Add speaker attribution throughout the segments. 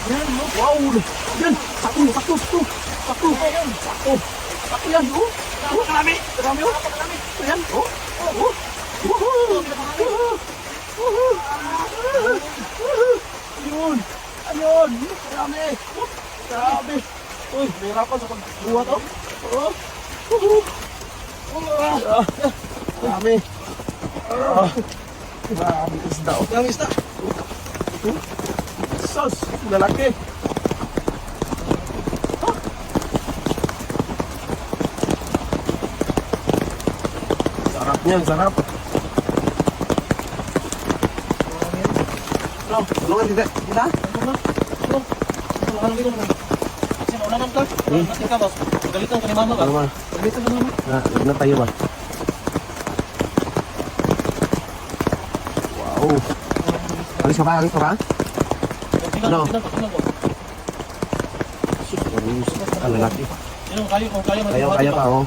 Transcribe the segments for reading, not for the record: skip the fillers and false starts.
Speaker 1: Yan, oh, wow. Yan, sakto, sakto, sakto. Sakto, sakto. Sakto yan, oh. Oh, marami. Marami, oh. Ayan, oh. Oh, oh. Ayun. Ayun. Marami. Grabe. Uy, nahirapan sa pagbuhat, oh. Oh. Marami. Marami isda, oh. Ang isda. Sos, lalaki. Sarap niyan, sarap. Tulong, tulungan tidak? Kita? Tulong. Tulungan dito naman. Kasi maulanan ka. Mati ka ba? Galitan ka ni mama ka. Galitan ka ni mama. Huwag na tayo ba? Wow. Alis ka ba? Alis ka ba? Ano? Ang lalaki. Kaya pa, oh.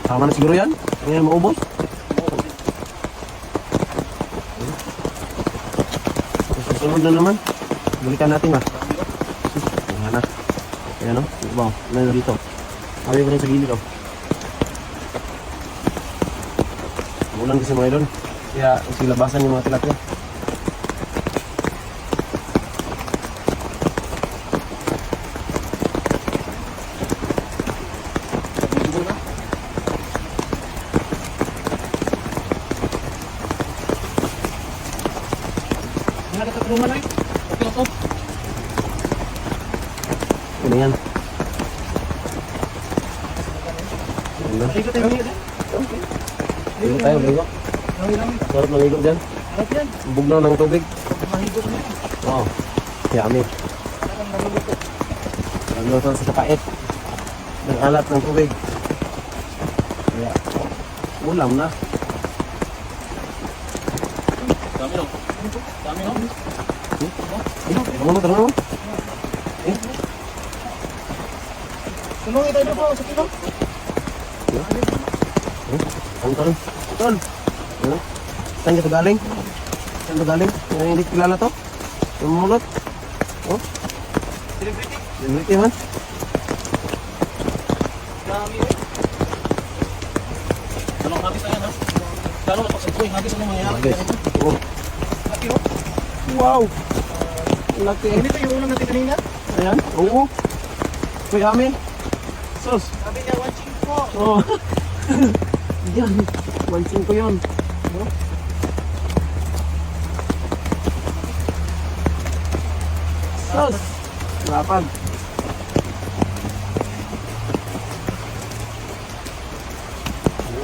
Speaker 1: Tama na siguro yan? Ngayon maubos? Susunod na naman. Balikan natin ba? Ayan na. Ayan o. Wow. Ano na dito? Sabi ko rin sa gilid o. Ulan kasi mga idol. Kaya silabasan yung mga tilapia. Ano yan? Ligo tayo, ligo. Sarap ng ligo dyan. Bugnaw ng tubig. Wow, yummy. Ano ito sa kapait. Ng alat ng tubig. Kaya, ulam na. Dami no? Dami no? Tangan mo? Tulong ito na po sa kilo. Tol. Saan ka ito galing? Saan ito galing? Hindi kilala to? Yung mulot? Oh? Celebrity man? Dami eh. Talong habis na yan ha? Lalo na pagsagpuin habis ano mangyayari? Oh. Laki oh. Wow! Laki. Hindi ito yung ulam natin kanina? Ayan, oo. Kuya Ami. Sus. Sabi niya, watching po. Oo. Yan, watching ko yun. Sus. Lapag.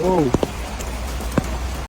Speaker 1: Wow.